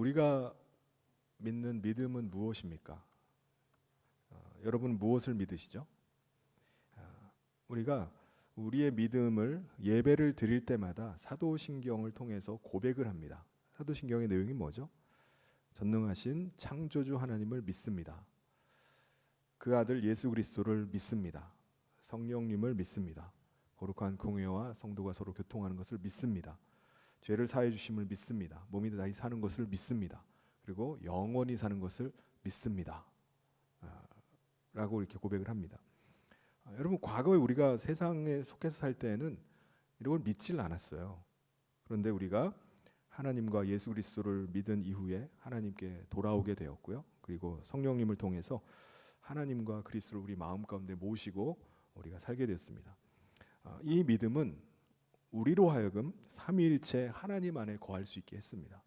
우리가 믿는 믿음은 무엇입니까? 여러분 무엇을 믿으시죠? 우리가 우리의 믿음을 예배를 드릴 때마다 사도신경을 통해서 고백을 합니다. 사도신경의 내용이 뭐죠? 전능하신 창조주 하나님을 믿습니다. 그 아들 예수 그리스도를 믿습니다. 성령님을 믿습니다. 거룩한 공회와 성도가 서로 교통하는 것을 믿습니다. 죄를 사해 주심을 믿습니다. 몸이 다시 사는 것을 믿습니다. 그리고 영원히 사는 것을 믿습니다. 라고 이렇게 고백을 합니다. 여러분, 과거에 우리가 세상에 속해서 살 때에는 이런 걸 믿질 않았어요. 그런데 우리가 하나님과 예수 그리스도를 믿은 이후에 하나님께 돌아오게 되었고요. 그리고 성령님을 통해서 하나님과 그리스도를 우리 마음 가운데 모시고 우리가 살게 되었습니다. 이 믿음은 우리로 하여금 삼위일체 하나님 안에 거할 수 있게 했습니다.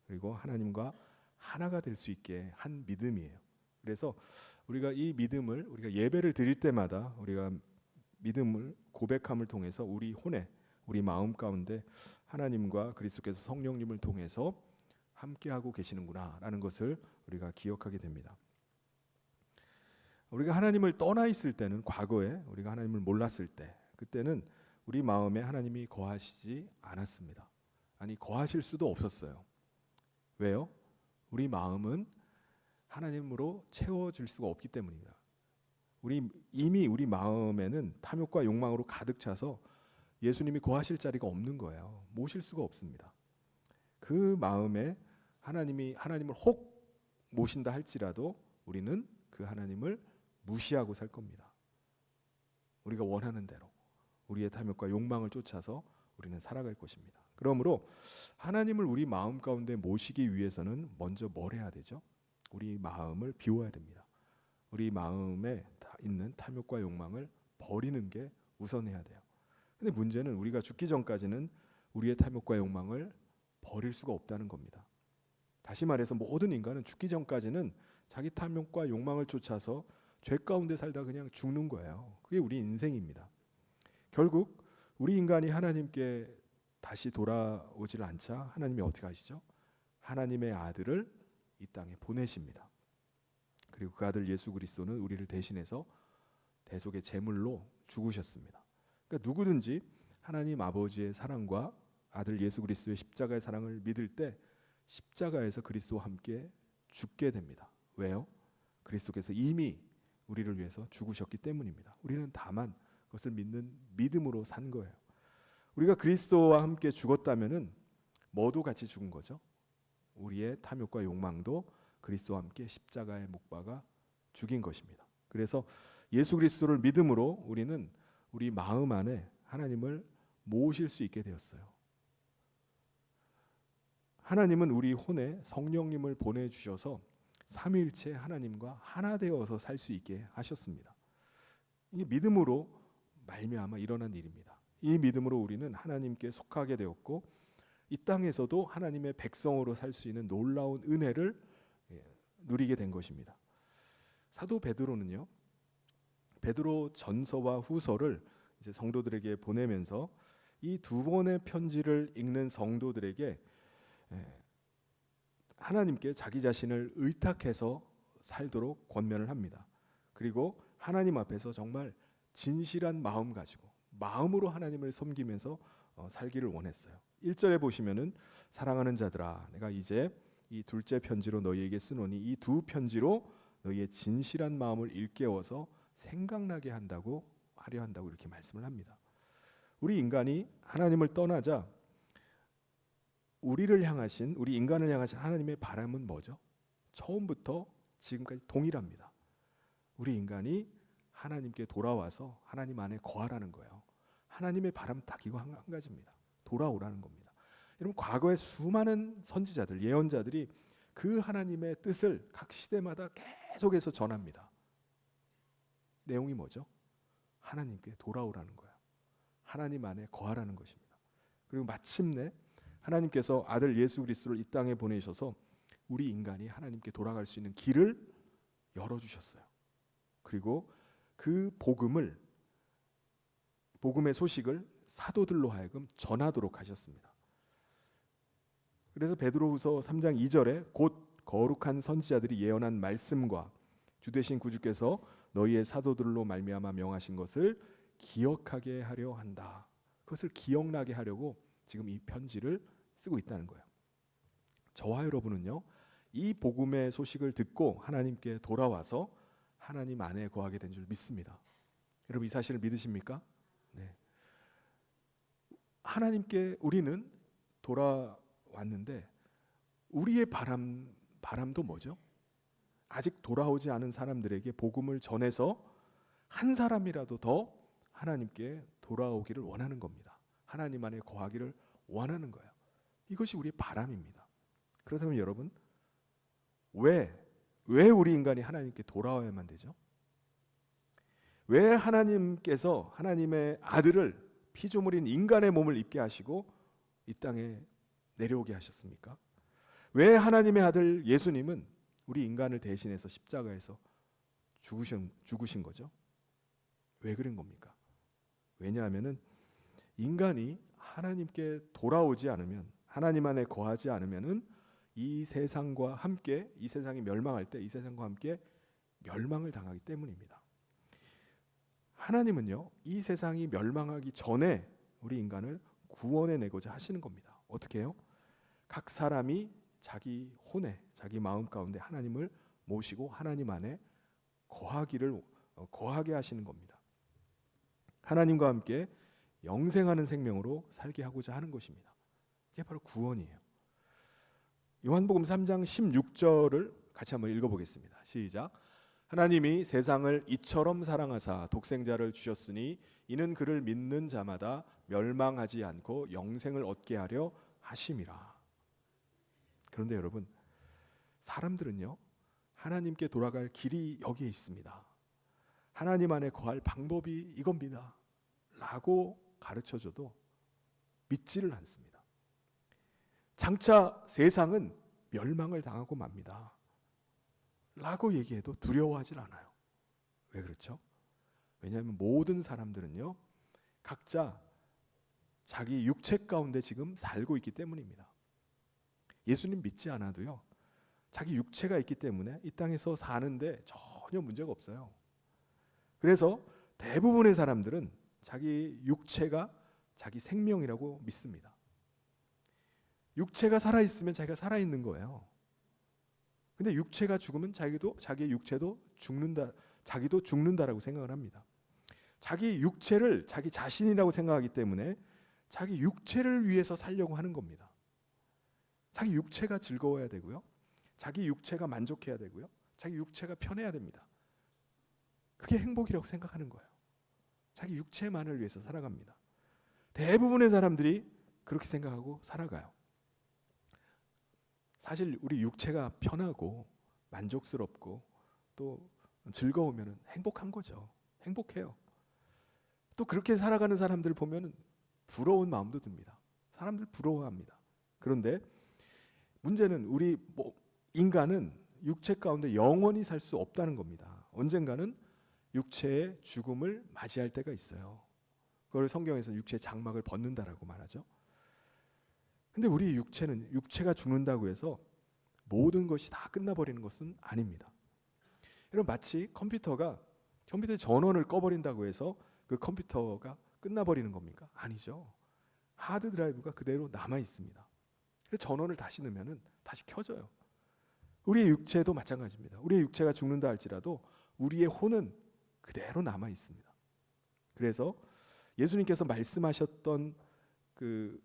그리고 하나님과 하나가 될 수 있게 한 믿음이에요. 그래서 우리가 이 믿음을 우리가 예배를 드릴 때마다 우리가 믿음을 고백함을 통해서 우리 혼에 우리 마음 가운데 하나님과 그리스도께서 성령님을 통해서 함께하고 계시는구나라는 것을 우리가 기억하게 됩니다. 우리가 하나님을 떠나 있을 때는, 과거에 우리가 하나님을 몰랐을 때, 그때는 우리 마음에 하나님이 거하시지 않았습니다. 아니, 거하실 수도 없었어요. 왜요? 우리 마음은 하나님으로 채워질 수가 없기 때문입니다. 이미 우리 마음에는 탐욕과 욕망으로 가득 차서 예수님이 거하실 자리가 없는 거예요. 모실 수가 없습니다. 그 마음에 하나님을 혹 모신다 할지라도 우리는 그 하나님을 무시하고 살 겁니다. 우리가 원하는 대로 우리의 탐욕과 욕망을 쫓아서 우리는 살아갈 것입니다. 그러므로 하나님을 우리 마음 가운데 모시기 위해서는 먼저 뭘 해야 되죠? 우리 마음을 비워야 됩니다. 우리 마음에 있는 탐욕과 욕망을 버리는 게 우선해야 돼요. 근데 문제는 우리가 죽기 전까지는 우리의 탐욕과 욕망을 버릴 수가 없다는 겁니다. 다시 말해서 모든 인간은 죽기 전까지는 자기 탐욕과 욕망을 쫓아서 죄 가운데 살다 그냥 죽는 거예요. 그게 우리 인생입니다. 결국 우리 인간이 하나님께 다시 돌아오질 않자 하나님이 어떻게 하시죠? 하나님의 아들을 이 땅에 보내십니다. 그리고 그 아들 예수 그리스도는 우리를 대신해서 대속의 제물로 죽으셨습니다. 그러니까 누구든지 하나님 아버지의 사랑과 아들 예수 그리스도의 십자가의 사랑을 믿을 때 십자가에서 그리스도와 함께 죽게 됩니다. 왜요? 그리스도께서 이미 우리를 위해서 죽으셨기 때문입니다. 우리는 다만 그것을 믿는 믿음으로 산 거예요. 우리가 그리스도와 함께 죽었다면은 뭐도 같이 죽은 거죠? 우리의 탐욕과 욕망도 그리스도와 함께 십자가에 못 박아 죽인 것입니다. 그래서 예수 그리스도를 믿음으로 우리는 우리 마음 안에 하나님을 모실 수 있게 되었어요. 하나님은 우리 혼에 성령님을 보내주셔서 삼위일체 하나님과 하나 되어서 살 수 있게 하셨습니다. 이게 믿음으로 말미암아 일어난 일입니다. 이 믿음으로 우리는 하나님께 속하게 되었고 이 땅에서도 하나님의 백성으로 살 수 있는 놀라운 은혜를 누리게 된 것입니다. 사도 베드로는요, 베드로 전서와 후서를 이제 성도들에게 보내면서 이 두 권의 편지를 읽는 성도들에게 하나님께 자기 자신을 의탁해서 살도록 권면을 합니다. 그리고 하나님 앞에서 정말 진실한 마음 가지고 마음으로 하나님을 섬기면서 살기를 원했어요. 1절에 보시면은 사랑하는 자들아 내가 이제 이 둘째 편지로 너희에게 쓰노니 이 두 편지로 너희의 진실한 마음을 일깨워서 생각나게 하려 한다고 이렇게 말씀을 합니다. 우리 인간이 하나님을 떠나자 우리 인간을 향하신 하나님의 바람은 뭐죠? 처음부터 지금까지 동일합니다. 우리 인간이 하나님께 돌아와서 하나님 안에 거하라는 거예요. 하나님의 바람 딱 이거 한 가지입니다. 돌아오라는 겁니다. 여러분, 과거의 수많은 선지자들, 예언자들이 그 하나님의 뜻을 각 시대마다 계속해서 전합니다. 내용이 뭐죠? 하나님께 돌아오라는 거예요. 하나님 안에 거하라는 것입니다. 그리고 마침내 하나님께서 아들 예수 그리스도를 이 땅에 보내셔서 우리 인간이 하나님께 돌아갈 수 있는 길을 열어주셨어요. 그리고 그 복음의 소식을 사도들로 하여금 전하도록 하셨습니다. 그래서 베드로후서 3장 2절에 곧 거룩한 선지자들이 예언한 말씀과 주 되신 구주께서 너희의 사도들로 말미암아 명하신 것을 기억하게 하려 한다. 그것을 기억나게 하려고 지금 이 편지를 쓰고 있다는 거예요. 저와 여러분은요, 이 복음의 소식을 듣고 하나님께 돌아와서 하나님 안에 거하게 된 줄 믿습니다. 여러분 이 사실을 믿으십니까? 네. 하나님께 우리는 돌아왔는데 우리의 바람도 뭐죠? 아직 돌아오지 않은 사람들에게 복음을 전해서 한 사람이라도 더 하나님께 돌아오기를 원하는 겁니다. 하나님 안에 거하기를 원하는 거예요. 이것이 우리의 바람입니다. 그렇다면 여러분, 왜 우리 인간이 하나님께 돌아와야만 되죠? 왜 하나님께서 하나님의 아들을 피조물인 인간의 몸을 입게 하시고 이 땅에 내려오게 하셨습니까? 왜 하나님의 아들 예수님은 우리 인간을 대신해서 십자가에서 죽으신 거죠? 왜 그런 겁니까? 왜냐하면은 인간이 하나님께 돌아오지 않으면, 하나님 안에 거하지 않으면은 이 세상과 함께, 이 세상이 멸망할 때 이 세상과 함께 멸망을 당하기 때문입니다. 하나님은요, 이 세상이 멸망하기 전에 우리 인간을 구원해 내고자 하시는 겁니다. 어떻게 해요? 각 사람이 자기 혼에, 자기 마음 가운데 하나님을 모시고 하나님 안에 거하게 하시는 겁니다. 하나님과 함께 영생하는 생명으로 살게 하고자 하는 것입니다. 이게 바로 구원이에요. 요한복음 3장 16절을 같이 한번 읽어보겠습니다. 시작. 하나님이 세상을 이처럼 사랑하사 독생자를 주셨으니 이는 그를 믿는 자마다 멸망하지 않고 영생을 얻게 하려 하심이라. 그런데 여러분, 사람들은요, 하나님께 돌아갈 길이 여기에 있습니다. 하나님 안에 거할 방법이 이겁니다 라고 가르쳐줘도 믿지를 않습니다. 장차 세상은 멸망을 당하고 맙니다 라고 얘기해도 두려워하질 않아요. 왜 그렇죠? 왜냐하면 모든 사람들은요, 각자 자기 육체 가운데 지금 살고 있기 때문입니다. 예수님 믿지 않아도요, 자기 육체가 있기 때문에 이 땅에서 사는데 전혀 문제가 없어요. 그래서 대부분의 사람들은 자기 육체가 자기 생명이라고 믿습니다. 육체가 살아있으면 자기가 살아있는 거예요. 근데 육체가 죽으면 자기의 육체도 죽는다, 자기도 죽는다라고 생각을 합니다. 자기 육체를 자기 자신이라고 생각하기 때문에 자기 육체를 위해서 살려고 하는 겁니다. 자기 육체가 즐거워야 되고요, 자기 육체가 만족해야 되고요, 자기 육체가 편해야 됩니다. 그게 행복이라고 생각하는 거예요. 자기 육체만을 위해서 살아갑니다. 대부분의 사람들이 그렇게 생각하고 살아가요. 사실 우리 육체가 편하고 만족스럽고 또 즐거우면 행복한 거죠. 행복해요. 또 그렇게 살아가는 사람들 보면 부러운 마음도 듭니다. 사람들 부러워합니다. 그런데 문제는 우리 인간은 육체 가운데 영원히 살 수 없다는 겁니다. 언젠가는 육체의 죽음을 맞이할 때가 있어요. 그걸 성경에서는 육체의 장막을 벗는다라고 말하죠. 근데 우리 육체가 죽는다고 해서 모든 것이 다 끝나버리는 것은 아닙니다. 여러분, 마치 컴퓨터의 전원을 꺼버린다고 해서 그 컴퓨터가 끝나버리는 겁니까? 아니죠. 하드 드라이브가 그대로 남아 있습니다. 그래서 전원을 다시 넣으면 다시 켜져요. 우리의 육체도 마찬가지입니다. 우리의 육체가 죽는다 할지라도 우리의 혼은 그대로 남아 있습니다. 그래서 예수님께서 말씀하셨던 그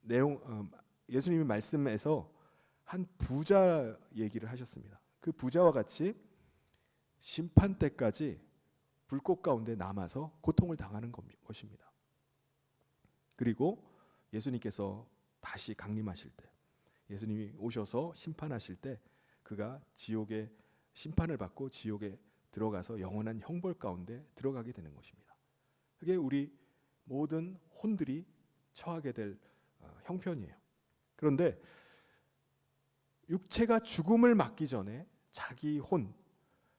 내용, 예수님이 말씀에서 한 부자 얘기를 하셨습니다. 그 부자와 같이 심판 때까지 불꽃 가운데 남아서 고통을 당하는 것입니다. 그리고 예수님께서 다시 강림하실 때, 예수님이 오셔서 심판하실 때 그가 지옥의 심판을 받고 지옥에 들어가서 영원한 형벌 가운데 들어가게 되는 것입니다. 그게 우리 모든 혼들이 처하게 될 형편이에요. 그런데 육체가 죽음을 맞기 전에 자기 혼,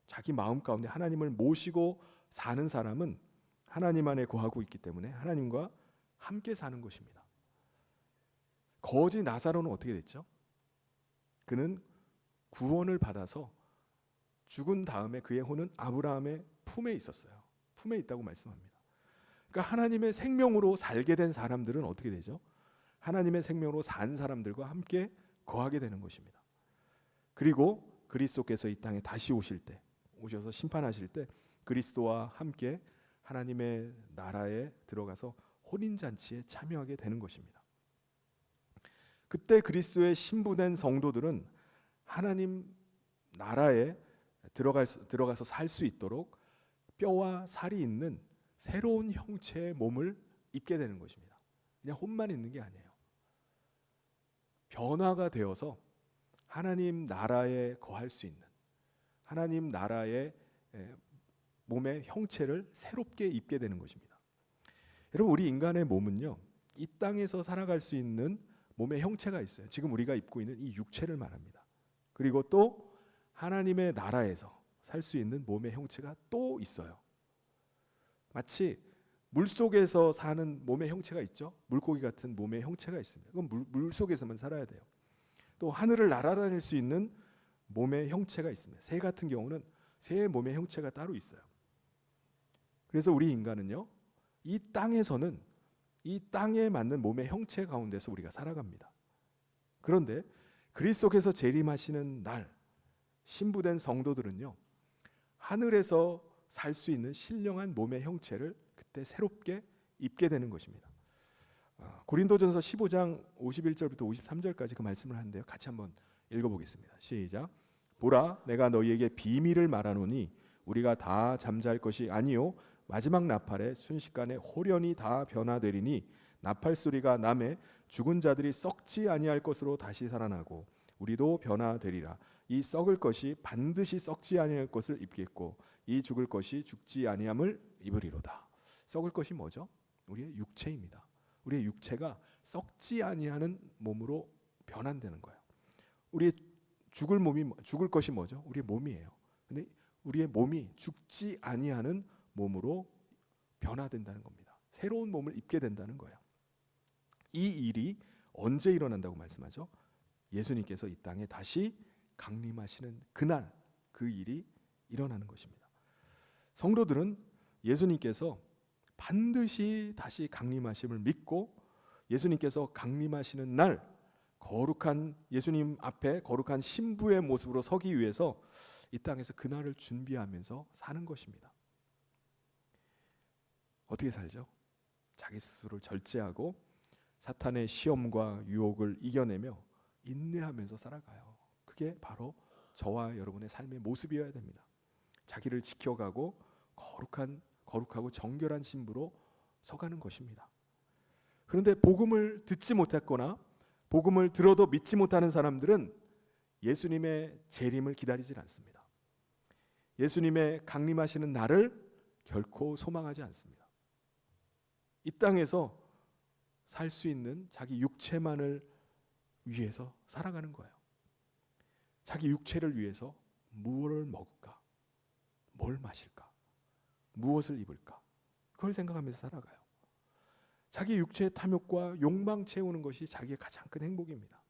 자기 마음 가운데 하나님을 모시고 사는 사람은 하나님 안에 거하고 있기 때문에 하나님과 함께 사는 것입니다. 거지 나사로는 어떻게 됐죠? 그는 구원을 받아서 죽은 다음에 그의 혼은 아브라함의 품에 있었어요. 품에 있다고 말씀합니다. 그러니까 하나님의 생명으로 살게 된 사람들은 어떻게 되죠? 하나님의 생명으로 산 사람들과 함께 거하게 되는 것입니다. 그리고 그리스도께서 이 땅에 다시 오셔서 심판하실 때 그리스도와 함께 하나님의 나라에 들어가서 혼인잔치에 참여하게 되는 것입니다. 그때 그리스도의 신부된 성도들은 하나님 나라에 들어가서 살 수 있도록 뼈와 살이 있는 새로운 형체의 몸을 입게 되는 것입니다. 그냥 혼만 있는 게 아니에요. 변화가 되어서 하나님 나라에 거할 수 있는, 하나님 나라의 몸의 형체를 새롭게 입게 되는 것입니다. 여러분, 우리 인간의 몸은요, 이 땅에서 살아갈 수 있는 몸의 형체가 있어요. 지금 우리가 입고 있는 이 육체를 말합니다. 그리고 또 하나님의 나라에서 살 수 있는 몸의 형체가 또 있어요. 마치 물속에서 사는 몸의 형체가 있죠. 물고기 같은 몸의 형체가 있습니다. 그건 물속에서만 살아야 돼요. 또 하늘을 날아다닐 수 있는 몸의 형체가 있습니다. 새 같은 경우는 새의 몸의 형체가 따로 있어요. 그래서 우리 인간은요, 이 땅에서는 이 땅에 맞는 몸의 형체 가운데서 우리가 살아갑니다. 그런데 그리스도께서 재림하시는 날 신부된 성도들은요, 하늘에서 살 수 있는 신령한 몸의 형체를 그때 새롭게 입게 되는 것입니다. 고린도전서 15장 51절부터 53절까지 그 말씀을 하는데요, 같이 한번 읽어보겠습니다. 시작. 보라, 내가 너희에게 비밀을 말하노니 우리가 다 잠잘 것이 아니요 마지막 나팔에 순식간에 홀연히 다 변화되리니 나팔 소리가 나매 죽은 자들이 썩지 아니할 것으로 다시 살아나고 우리도 변화되리라. 이 썩을 것이 반드시 썩지 아니할 것을 입겠고 이 죽을 것이 죽지 아니함을 입으리로다. 썩을 것이 뭐죠? 우리의 육체입니다. 우리의 육체가 썩지 아니하는 몸으로 변환되는 거예요. 우리의 죽을 것이 뭐죠? 우리의 몸이에요. 근데 우리의 몸이 죽지 아니하는 몸으로 변화된다는 겁니다. 새로운 몸을 입게 된다는 거예요. 이 일이 언제 일어난다고 말씀하죠? 예수님께서 이 땅에 다시 강림하시는 그날, 그 일이 일어나는 것입니다. 성도들은 예수님께서 반드시 다시 강림하심을 믿고 예수님께서 강림하시는 날 거룩한 예수님 앞에 거룩한 신부의 모습으로 서기 위해서 이 땅에서 그날을 준비하면서 사는 것입니다. 어떻게 살죠? 자기 스스로를 절제하고 사탄의 시험과 유혹을 이겨내며 인내하면서 살아가요. 그게 바로 저와 여러분의 삶의 모습이어야 됩니다. 자기를 지켜가고 거룩하고 정결한 신부로 서가는 것입니다. 그런데 복음을 듣지 못했거나 복음을 들어도 믿지 못하는 사람들은 예수님의 재림을 기다리질 않습니다. 예수님의 강림하시는 날을 결코 소망하지 않습니다. 이 땅에서 살 수 있는 자기 육체만을 위해서 살아가는 거예요. 자기 육체를 위해서 무엇을 먹을까? 뭘 마실까? 무엇을 입을까? 그걸 생각하면서 살아가요. 자기 육체의 탐욕과 욕망 채우는 것이 자기의 가장 큰 행복입니다.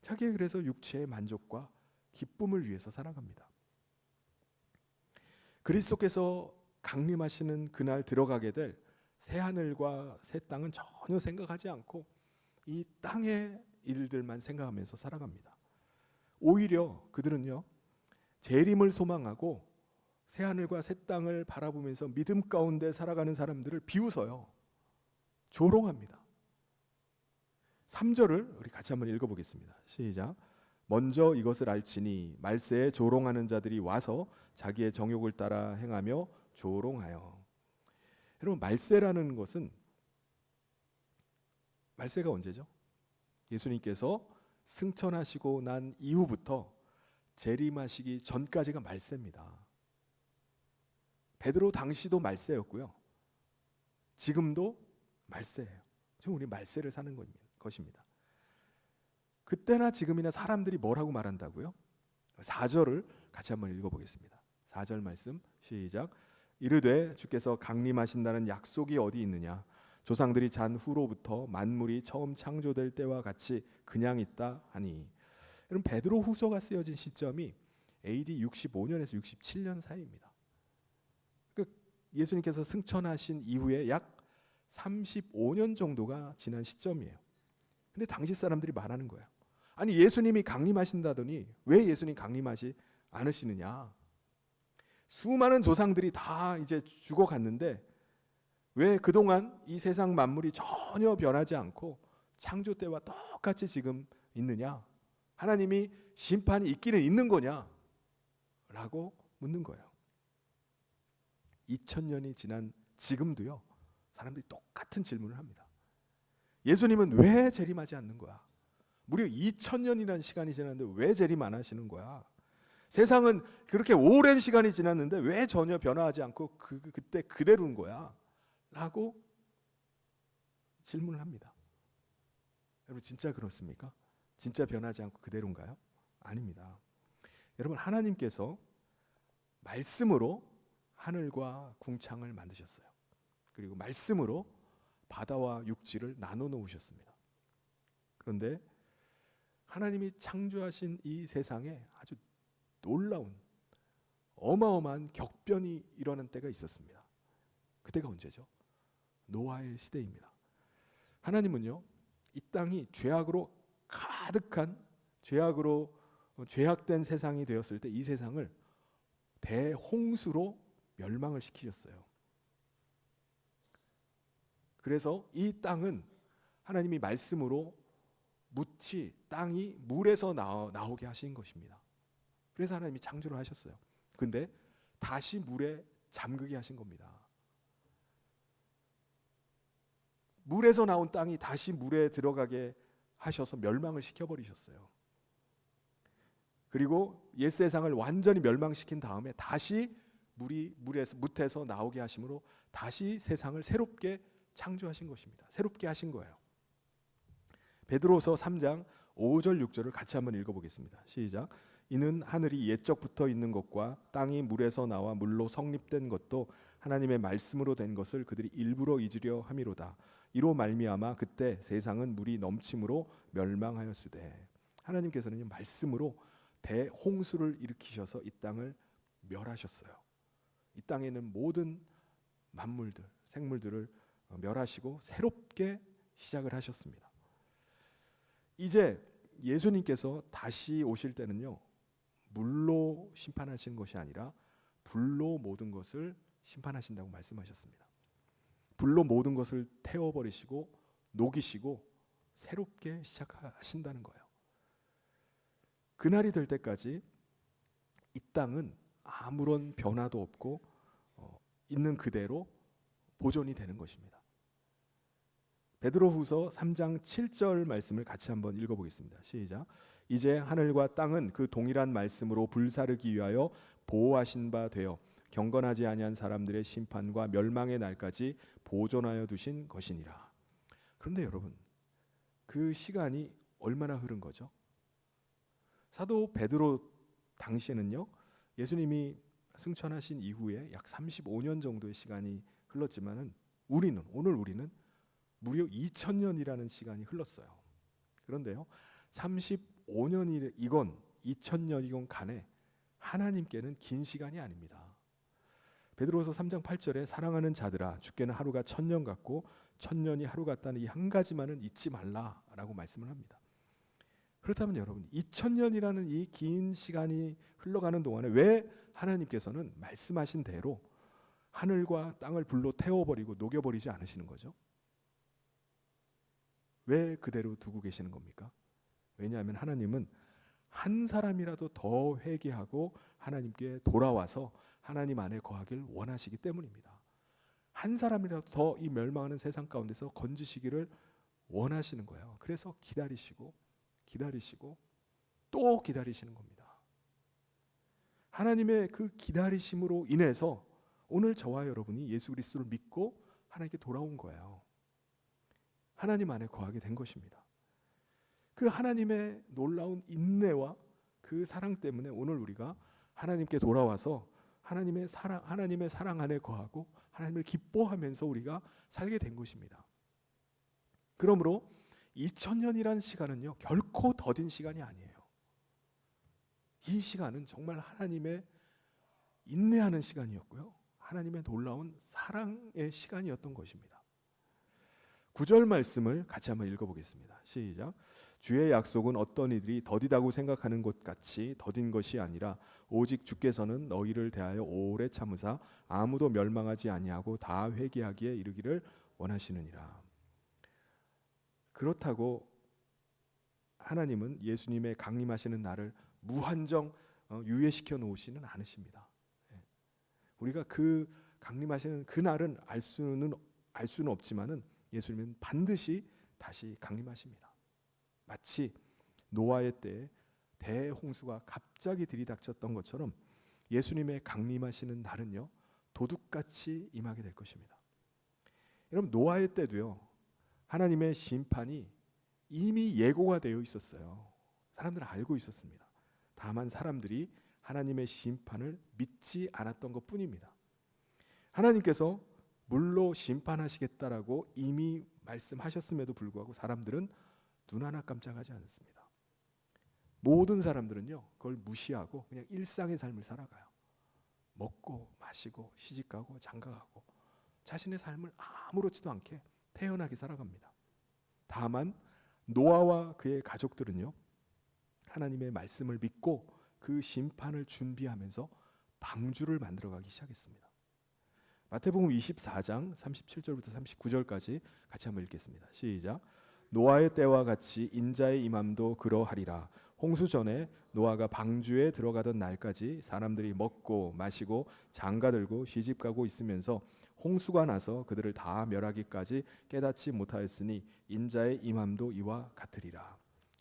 자기의 그래서 육체의 만족과 기쁨을 위해서 살아갑니다. 그리스도께서 강림하시는 그날 들어가게 될 새 하늘과 새 땅은 전혀 생각하지 않고 이 땅의 일들만 생각하면서 살아갑니다. 오히려 그들은요, 재림을 소망하고 새 하늘과 새 땅을 바라보면서 믿음 가운데 살아가는 사람들을 비웃어요. 조롱합니다. 3절을 우리 같이 한번 읽어보겠습니다. 시작. 먼저 이것을 알지니 말세에 조롱하는 자들이 와서 자기의 정욕을 따라 행하며 조롱하여. 여러분, 말세라는 것은, 말세가 언제죠? 예수님께서 승천하시고 난 이후부터 재림하시기 전까지가 말세입니다. 베드로 당시도 말세였고요, 지금도 말세예요. 지금 우리 말세를 사는 것입니다. 그때나 지금이나 사람들이 뭐라고 말한다고요? 4절을 같이 한번 읽어보겠습니다. 4절 말씀 시작. 이르되 주께서 강림하신다는 약속이 어디 있느냐? 조상들이 잔 후로부터 만물이 처음 창조될 때와 같이 그냥 있다 하니. 여러분, 베드로 후서가 쓰여진 시점이 AD 65년에서 67년 사이입니다. 예수님께서 승천하신 이후에 약 35년 정도가 지난 시점이에요. 근데 당시 사람들이 말하는 거예요. 아니, 예수님이 강림하신다더니 왜 예수님 강림하지 않으시느냐? 수많은 조상들이 다 이제 죽어갔는데 왜 그동안 이 세상 만물이 전혀 변하지 않고 창조 때와 똑같이 지금 있느냐? 하나님이 심판이 있기는 있는 거냐? 라고 묻는 거예요. 2000년이 지난 지금도요, 사람들이 똑같은 질문을 합니다. 예수님은 왜 재림하지 않는 거야? 무려 2000년이라는 시간이 지났는데 왜 재림 안 하시는 거야? 세상은 그렇게 오랜 시간이 지났는데 왜 전혀 변화하지 않고 그때 그대로인 거야? 라고 질문을 합니다. 여러분, 진짜 그렇습니까? 진짜 변하지 않고 그대로인가요? 아닙니다. 여러분, 하나님께서 말씀으로 하늘과 궁창을 만드셨어요. 그리고 말씀으로 바다와 육지를 나눠 놓으셨습니다. 그런데 하나님이 창조하신 이 세상에 아주 놀라운 어마어마한 격변이 일어난 때가 있었습니다. 그때가 언제죠? 노아의 시대입니다. 하나님은요, 이 땅이 죄악으로 가득한 죄악된 세상이 되었을 때 이 세상을 대홍수로 멸망을 시키셨어요. 그래서 이 땅은 하나님이 말씀으로 땅이 물에서 나오게 하신 것입니다. 그래서 하나님이 창조를 하셨어요. 근데 다시 물에 잠그게 하신 겁니다. 물에서 나온 땅이 다시 물에 들어가게 하셔서 멸망을 시켜버리셨어요. 그리고 옛 세상을 완전히 멸망시킨 다음에 다시 무에서 나오게 하심으로 다시 세상을 새롭게 창조하신 것입니다. 새롭게 하신 거예요. 베드로서 3장 5절 6절을 같이 한번 읽어보겠습니다. 시작. 이는 하늘이 옛적부터 있는 것과 땅이 물에서 나와 물로 성립된 것도 하나님의 말씀으로 된 것을 그들이 일부러 잊으려 함이로다. 이로 말미암아 그때 세상은 물이 넘침으로 멸망하였으되. 하나님께서는 말씀으로 대홍수를 일으키셔서 이 땅을 멸하셨어요. 이 땅에 있는 모든 만물들, 생물들을 멸하시고 새롭게 시작을 하셨습니다. 이제 예수님께서 다시 오실 때는요, 물로 심판하시는 것이 아니라 불로 모든 것을 심판하신다고 말씀하셨습니다. 불로 모든 것을 태워버리시고 녹이시고 새롭게 시작하신다는 거예요. 그날이 될 때까지 이 땅은 아무런 변화도 없고 있는 그대로 보존이 되는 것입니다. 베드로후서 3장 7절 말씀을 같이 한번 읽어보겠습니다. 시작. 이제 하늘과 땅은 그 동일한 말씀으로 불사르기 위하여 보호하신 바 되어 경건하지 아니한 사람들의 심판과 멸망의 날까지 보존하여 두신 것이니라. 그런데 여러분, 그 시간이 얼마나 흐른 거죠? 사도 베드로 당시에는요, 예수님이 승천하신 이후에 약 35년 정도의 시간이 흘렀지만은 오늘 우리는 무려 2000년이라는 시간이 흘렀어요. 그런데요, 35년이건 2000년이건 간에 하나님께는 긴 시간이 아닙니다. 베드로서 3장 8절에 사랑하는 자들아, 주께는 하루가 1000년 같고 1000년이 하루 같다는 이 한 가지만은 잊지 말라라고 말씀을 합니다. 그렇다면 여러분, 2000년이라는 이 긴 시간이 흘러가는 동안에 왜 하나님께서는 말씀하신 대로 하늘과 땅을 불로 태워버리고 녹여버리지 않으시는 거죠? 왜 그대로 두고 계시는 겁니까? 왜냐하면 하나님은 한 사람이라도 더 회개하고 하나님께 돌아와서 하나님 안에 거하길 원하시기 때문입니다. 한 사람이라도 더 이 멸망하는 세상 가운데서 건지시기를 원하시는 거예요. 그래서 기다리시고 또 기다리시는 겁니다. 하나님의 그 기다리심으로 인해서 오늘 저와 여러분이 예수 그리스도를 믿고 하나님께 돌아온 거예요. 하나님 안에 거하게 된 것입니다. 그 하나님의 놀라운 인내와 그 사랑 때문에 오늘 우리가 하나님께 돌아와서 하나님의 사랑 안에 거하고 하나님을 기뻐하면서 우리가 살게 된 것입니다. 그러므로 2000년이라는 시간은요, 결코 더딘 시간이 아니에요. 이 시간은 정말 하나님의 인내하는 시간이었고요, 하나님의 놀라운 사랑의 시간이었던 것입니다. 9절 말씀을 같이 한번 읽어보겠습니다. 시작. 주의 약속은 어떤 이들이 더디다고 생각하는 것 같이 더딘 것이 아니라 오직 주께서는 너희를 대하여 오래 참으사 아무도 멸망하지 아니하고 다 회개하기에 이르기를 원하시느니라. 그렇다고 하나님은 예수님의 강림하시는 날을 무한정 유예시켜 놓으시는 않으십니다. 우리가 그 강림하시는 그 날은 알 수는 없지만은 예수님은 반드시 다시 강림하십니다. 마치 노아의 때에 대홍수가 갑자기 들이닥쳤던 것처럼 예수님의 강림하시는 날은요, 도둑같이 임하게 될 것입니다. 여러분, 노아의 때도요, 하나님의 심판이 이미 예고가 되어 있었어요. 사람들은 알고 있었습니다. 다만 사람들이 하나님의 심판을 믿지 않았던 것뿐입니다. 하나님께서 물로 심판하시겠다라고 이미 말씀하셨음에도 불구하고 사람들은 눈 하나 깜짝하지 않습니다. 모든 사람들은요, 그걸 무시하고 그냥 일상의 삶을 살아가요. 먹고 마시고 시집가고 장가가고 자신의 삶을 아무렇지도 않게 태연하게 살아갑니다. 다만 노아와 그의 가족들은요, 하나님의 말씀을 믿고 그 심판을 준비하면서 방주를 만들어가기 시작했습니다. 마태복음 24장 37절부터 39절까지 같이 한번 읽겠습니다. 시작. 노아의 때와 같이 인자의 임함도 그러하리라. 홍수 전에 노아가 방주에 들어가던 날까지 사람들이 먹고 마시고 장가들고 시집가고 있으면서 홍수가 나서 그들을 다 멸하기까지 깨닫지 못하였으니 인자의 임함도 이와 같으리라.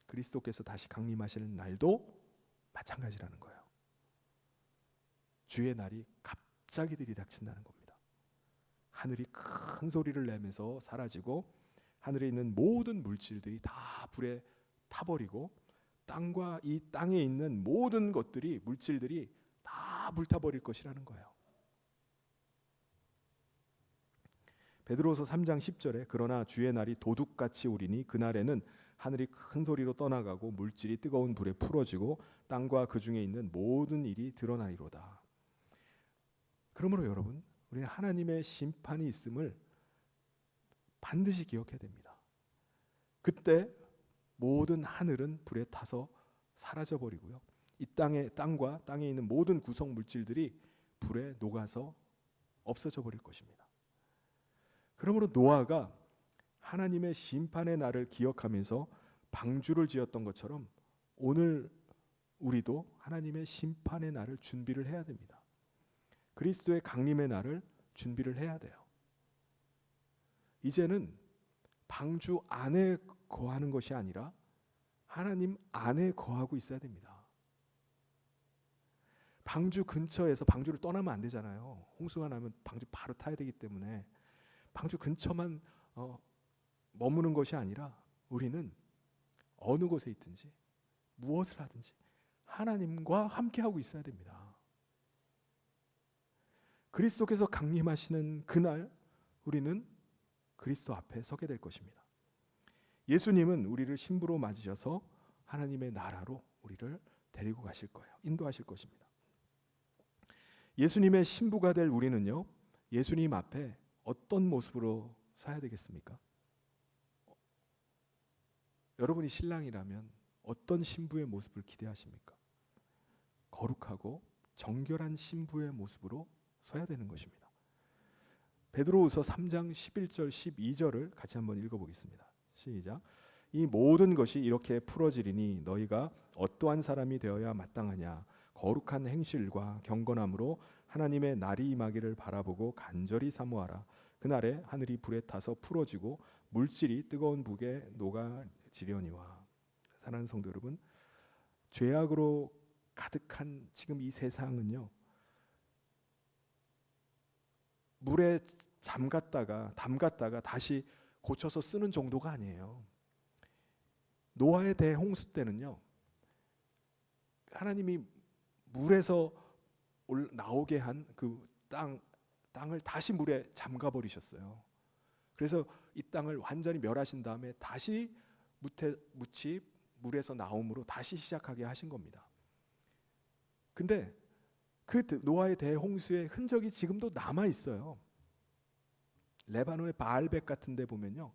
그리스도께서 다시 강림하시는 날도 마찬가지라는 거예요. 주의 날이 갑자기 들이닥친다는 겁니다. 하늘이 큰 소리를 내면서 사라지고 하늘에 있는 모든 물질들이 다 불에 타버리고 땅과 이 땅에 있는 모든 것들이, 물질들이 다 불타버릴 것이라는 거예요. 베드로서 3장 10절에 그러나 주의 날이 도둑같이 오리니 그날에는 하늘이 큰 소리로 떠나가고 물질이 뜨거운 불에 풀어지고 땅과 그 중에 있는 모든 일이 드러나리로다. 그러므로 여러분, 우리는 하나님의 심판이 있음을 반드시 기억해야 됩니다. 그때 모든 하늘은 불에 타서 사라져 버리고요, 이 땅과 땅에 있는 모든 구성 물질들이 불에 녹아서 없어져 버릴 것입니다. 그러므로 노아가 하나님의 심판의 날을 기억하면서 방주를 지었던 것처럼 오늘 우리도 하나님의 심판의 날을 준비를 해야 됩니다. 그리스도의 강림의 날을 준비를 해야 돼요. 이제는 방주 안에 거하는 것이 아니라 하나님 안에 거하고 있어야 됩니다. 방주 근처에서 방주를 떠나면 안 되잖아요. 홍수가 나면 방주 바로 타야 되기 때문에 방주 근처만 머무는 것이 아니라 우리는 어느 곳에 있든지 무엇을 하든지 하나님과 함께하고 있어야 됩니다. 그리스도께서 강림하시는 그날 우리는 그리스도 앞에 서게 될 것입니다. 예수님은 우리를 신부로 맞으셔서 하나님의 나라로 우리를 데리고 가실 거예요. 인도하실 것입니다. 예수님의 신부가 될 우리는요, 예수님 앞에 어떤 모습으로 서야 되겠습니까? 여러분이 신랑이라면 어떤 신부의 모습을 기대하십니까? 거룩하고 정결한 신부의 모습으로 서야 되는 것입니다. 베드로후서 3장 11절 12절을 같이 한번 읽어보겠습니다. 시작. 이 모든 것이 이렇게 풀어지리니 너희가 어떠한 사람이 되어야 마땅하냐. 거룩한 행실과 경건함으로 하나님의 날이 임하기를 바라보고 간절히 사모하라. 그날에 하늘이 불에 타서 풀어지고 물질이 뜨거운 북에 녹아지려니와. 사랑하는 성도 여러분, 죄악으로 가득한 지금 이 세상은요, 물에 담갔다가 다시 고쳐서 쓰는 정도가 아니에요. 노아의 대홍수 때는요, 하나님이 물에서 나오게 한 그 땅을 다시 물에 잠가 버리셨어요. 그래서 이 땅을 완전히 멸하신 다음에 다시 묻히 물에서 나옴으로 다시 시작하게 하신 겁니다. 근데 그 노아의 대홍수의 흔적이 지금도 남아 있어요. 레바논의 바알백 같은 데 보면요,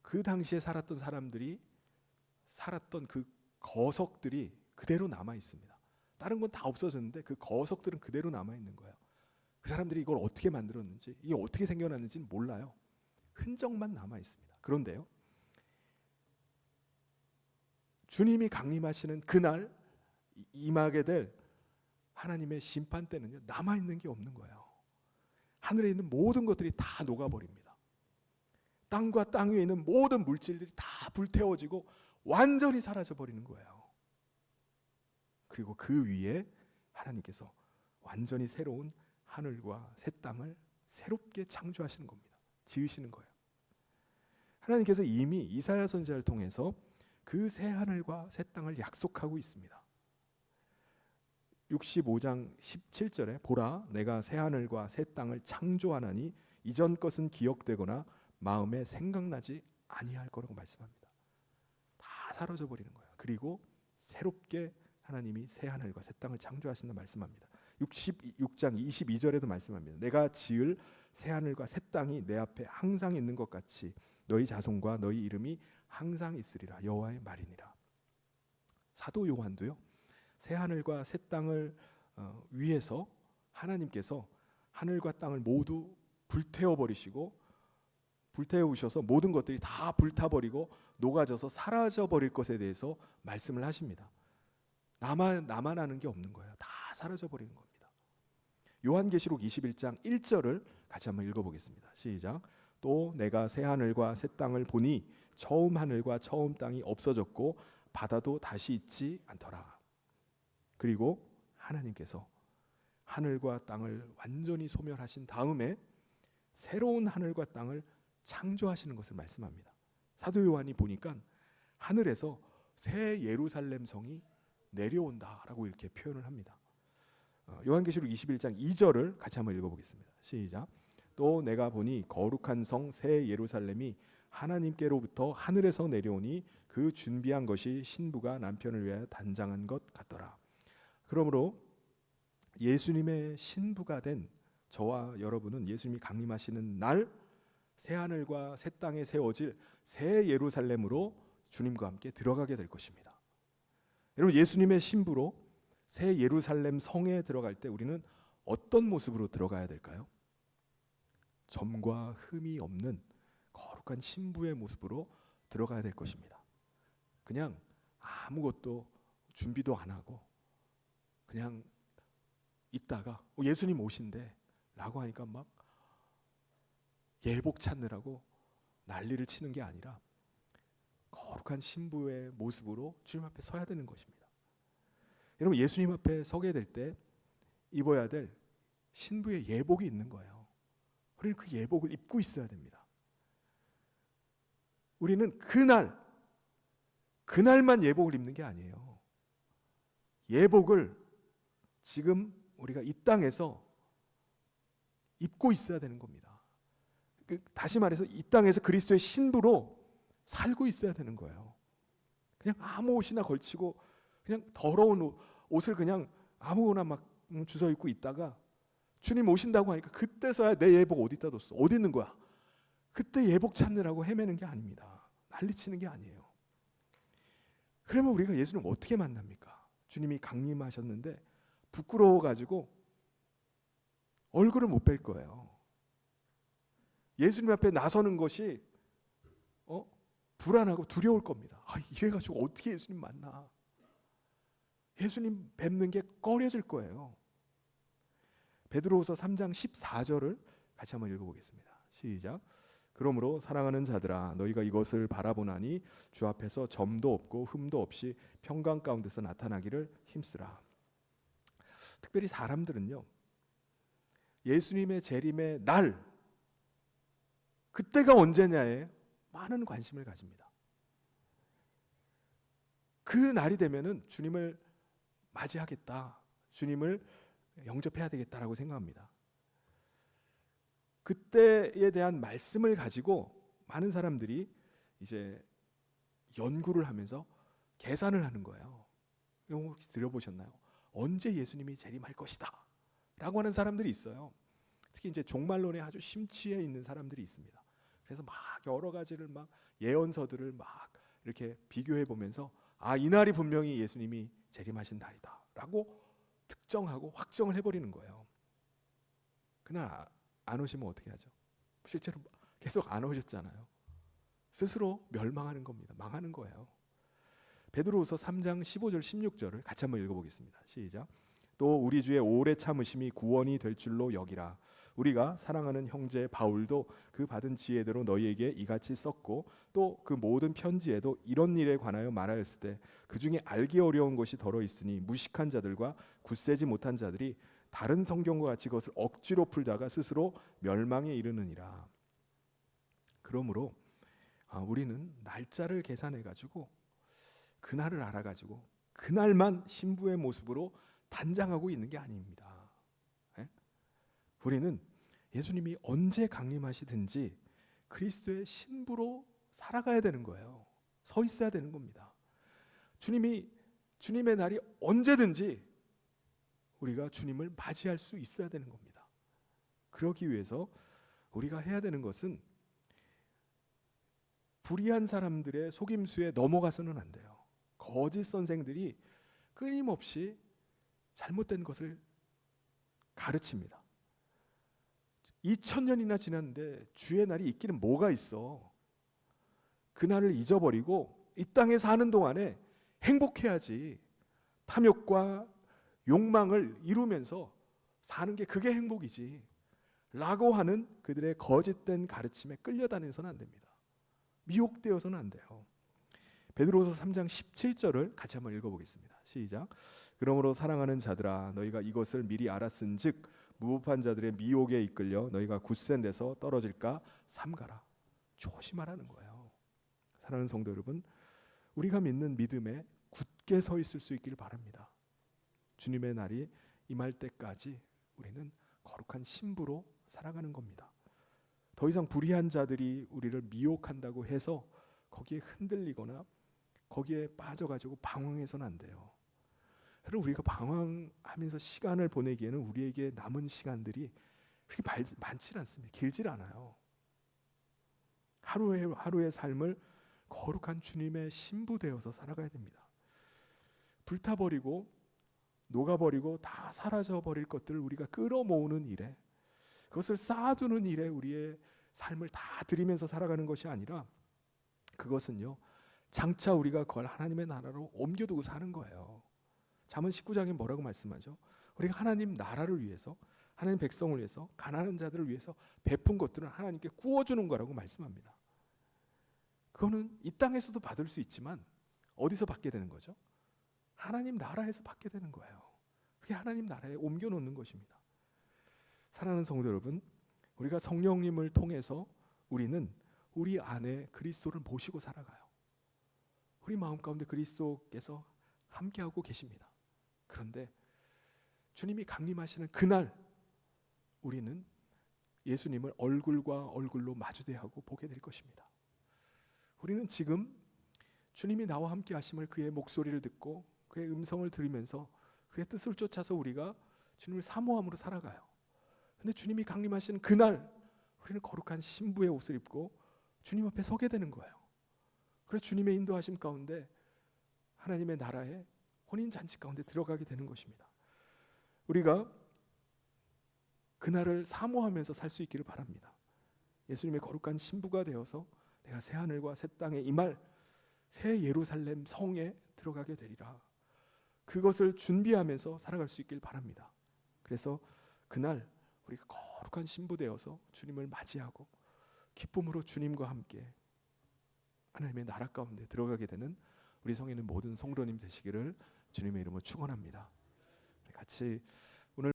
그 당시에 살았던 사람들이 살았던 그 거석들이 그대로 남아 있습니다. 다른 건 다 없어졌는데 그 거석들은 그대로 남아 있는 거예요. 그 사람들이 이걸 어떻게 만들었는지, 이게 어떻게 생겨났는지는 몰라요. 흔적만 남아 있습니다. 그런데요, 주님이 강림하시는 그날 임하게 될 하나님의 심판 때는요, 남아 있는 게 없는 거예요. 하늘에 있는 모든 것들이 다 녹아버립니다. 땅과 땅 위에 있는 모든 물질들이 다 불태워지고 완전히 사라져 버리는 거예요. 그리고 그 위에 하나님께서 완전히 새로운 하늘과 새 땅을 새롭게 창조하시는 겁니다. 지으시는 거예요. 하나님께서 이미 이사야 선지자를 통해서 그 새 하늘과 새 땅을 약속하고 있습니다. 65장 17절에 보라, 내가 새 하늘과 새 땅을 창조하나니 이전 것은 기억되거나 마음에 생각나지 아니할 거라고 말씀합니다. 다 사라져 버리는 거예요. 그리고 새롭게 하나님이 새 하늘과 새 땅을 창조하신다 말씀합니다. 66장 22절에도 말씀합니다. 내가 지을 새 하늘과 새 땅이 내 앞에 항상 있는 것 같이 너희 자손과 너희 이름이 항상 있으리라. 여호와의 말이니라. 사도 요한도요, 새 하늘과 새 땅을 위해서 하나님께서 하늘과 땅을 모두 불태워버리시고 불태우셔서 모든 것들이 다 불타버리고 녹아져서 사라져버릴 것에 대해서 말씀을 하십니다. 남아나는 게 없는 거예요. 다 사라져버리는 겁니다. 요한계시록 21장 1절을 같이 한번 읽어보겠습니다. 시작. 또 내가 새 하늘과 새 땅을 보니 처음 하늘과 처음 땅이 없어졌고 바다도 다시 있지 않더라. 그리고 하나님께서 하늘과 땅을 완전히 소멸하신 다음에 새로운 하늘과 땅을 창조하시는 것을 말씀합니다. 사도 요한이 보니까 하늘에서 새 예루살렘 성이 내려온다라고 이렇게 표현을 합니다. 요한계시록 21장 2절을 같이 한번 읽어보겠습니다. 시작. 또 내가 보니 거룩한 성 새 예루살렘이 하나님께로부터 하늘에서 내려오니 그 준비한 것이 신부가 남편을 위하여 단장한 것 같더라. 그러므로 예수님의 신부가 된 저와 여러분은 예수님이 강림하시는 날 새 하늘과 새 땅에 세워질 새 예루살렘으로 주님과 함께 들어가게 될 것입니다. 여러분, 예수님의 신부로 새 예루살렘 성에 들어갈 때 우리는 어떤 모습으로 들어가야 될까요? 점과 흠이 없는 거룩한 신부의 모습으로 들어가야 될 것입니다. 그냥 아무것도 준비도 안 하고 그냥 있다가 예수님 오신대 라고 하니까 막 예복 찾느라고 난리를 치는 게 아니라 거룩한 신부의 모습으로 주님 앞에 서야 되는 것입니다. 여러분, 예수님 앞에 서게 될 때 입어야 될 신부의 예복이 있는 거예요. 우리는 그 예복을 입고 있어야 됩니다. 우리는 그날만 예복을 입는 게 아니에요. 예복을 지금 우리가 이 땅에서 입고 있어야 되는 겁니다. 다시 말해서 이 땅에서 그리스도의 신부로 살고 있어야 되는 거예요. 그냥 아무 옷이나 걸치고 그냥 더러운 옷을 그냥 아무거나 막 주워 입고 있다가 주님 오신다고 하니까 그때서야 내 예복 어디다 뒀어? 어디 있는 거야? 그때 예복 찾느라고 헤매는 게 아닙니다. 난리치는 게 아니에요. 그러면 우리가 예수님 어떻게 만납니까? 주님이 강림하셨는데 부끄러워가지고 얼굴을 못 뵐 거예요. 예수님 앞에 나서는 것이 불안하고 두려울 겁니다. 이래가지고 어떻게 예수님 만나? 예수님 뵙는 게 꺼려질 거예요. 베드로후서 3장 14절을 같이 한번 읽어보겠습니다. 시작. 그러므로 사랑하는 자들아, 너희가 이것을 바라보나니 주 앞에서 점도 없고 흠도 없이 평강 가운데서 나타나기를 힘쓰라. 특별히 사람들은요, 예수님의 재림의 날, 그때가 언제냐에 많은 관심을 가집니다. 그 날이 되면은 주님을 맞이하겠다, 주님을 영접해야 되겠다라고 생각합니다. 그때에 대한 말씀을 가지고 많은 사람들이 이제 연구를 하면서 계산을 하는 거예요. 이거 혹시 들어보셨나요? 언제 예수님이 재림할 것이다 라고 하는 사람들이 있어요. 특히 이제 종말론에 아주 심취해 있는 사람들이 있습니다. 그래서 막 여러 가지를 막 예언서들을 막 이렇게 비교해 보면서 이날이 분명히 예수님이 재림하신 날이다 라고 특정하고 확정을 해버리는 거예요. 그날 안 오시면 어떻게 하죠? 실제로 계속 안 오셨잖아요. 스스로 멸망하는 겁니다. 망하는 거예요. 베드로후서 3장 15절 16절을 같이 한번 읽어보겠습니다. 시작. 또 우리 주의 오래 참으심이 구원이 될 줄로 여기라. 우리가 사랑하는 형제 바울도 그 받은 지혜대로 너희에게 이같이 썼고 또 그 모든 편지에도 이런 일에 관하여 말하였을 때 그 중에 알기 어려운 것이 더러 있으니 무식한 자들과 굳세지 못한 자들이 다른 성경과 같이 그것을 억지로 풀다가 스스로 멸망에 이르느니라. 그러므로 우리는 날짜를 계산해 가지고 그날을 알아 가지고 그날만 신부의 모습으로 단장하고 있는 게 아닙니다. 우리는 예수님이 언제 강림하시든지 그리스도의 신부로 살아가야 되는 거예요. 서 있어야 되는 겁니다. 주님의 날이 언제든지 우리가 주님을 맞이할 수 있어야 되는 겁니다. 그러기 위해서 우리가 해야 되는 것은 불의한 사람들의 속임수에 넘어가서는 안 돼요. 거짓 선생들이 끊임없이 잘못된 것을 가르칩니다. 2000년이나 지났는데 주의 날이 있기는 뭐가 있어. 그날을 잊어버리고 이 땅에 사는 동안에 행복해야지. 탐욕과 욕망을 이루면서 사는 게 그게 행복이지 라고 하는 그들의 거짓된 가르침에 끌려다니서는 안 됩니다. 미혹되어서는 안 돼요. 베드로후서 3장 17절을 같이 한번 읽어보겠습니다. 시작. 그러므로 사랑하는 자들아 너희가 이것을 미리 알았은즉 무법한 자들의 미혹에 이끌려 너희가 굳센 데서 떨어질까 삼가라. 조심하라는 거예요. 사랑하는 성도 여러분, 우리가 믿는 믿음에 굳게 서 있을 수 있기를 바랍니다. 주님의 날이 임할 때까지 우리는 거룩한 신부로 살아가는 겁니다. 더 이상 불의한 자들이 우리를 미혹한다고 해서 거기에 흔들리거나 거기에 빠져가지고 방황해서는 안 돼요. 여러분, 우리가 방황하면서 시간을 보내기에는 우리에게 남은 시간들이 그렇게 많지 않습니다. 길질 않아요. 하루의 삶을 거룩한 주님의 신부 되어서 살아가야 됩니다. 불타버리고 녹아버리고 다 사라져버릴 것들을 우리가 끌어모으는 일에, 그것을 쌓아두는 일에 우리의 삶을 다 드리면서 살아가는 것이 아니라 그것은요, 장차 우리가 그걸 하나님의 나라로 옮겨두고 사는 거예요. 잠언 19장에 뭐라고 말씀하죠? 우리가 하나님 나라를 위해서, 하나님 백성을 위해서, 가난한 자들을 위해서 베푼 것들은 하나님께 구워주는 거라고 말씀합니다. 그거는 이 땅에서도 받을 수 있지만 어디서 받게 되는 거죠? 하나님 나라에서 받게 되는 거예요. 그게 하나님 나라에 옮겨놓는 것입니다. 사랑하는 성도 여러분, 우리가 성령님을 통해서 우리는 우리 안에 그리스도를 모시고 살아가요. 우리 마음 가운데 그리스도께서 함께하고 계십니다. 그런데 주님이 강림하시는 그날 우리는 예수님을 얼굴과 얼굴로 마주대하고 보게 될 것입니다. 우리는 지금 주님이 나와 함께 하심을, 그의 목소리를 듣고 그의 음성을 들으면서 그의 뜻을 쫓아서 우리가 주님을 사모함으로 살아가요. 그런데 주님이 강림하시는 그날 우리는 거룩한 신부의 옷을 입고 주님 앞에 서게 되는 거예요. 그래서 주님의 인도하심 가운데 하나님의 나라의 혼인잔치 가운데 들어가게 되는 것입니다. 우리가 그날을 사모하면서 살 수 있기를 바랍니다. 예수님의 거룩한 신부가 되어서 내가 새 하늘과 새 땅에 임할 새 예루살렘 성에 들어가게 되리라. 그것을 준비하면서 살아갈 수 있길 바랍니다. 그래서 그날 우리가 거룩한 신부 되어서 주님을 맞이하고 기쁨으로 주님과 함께 하나님의 나라 가운데 들어가게 되는 우리 성에 있는 모든 성도님 되시기를 주님의 이름으로 축원합니다. 같이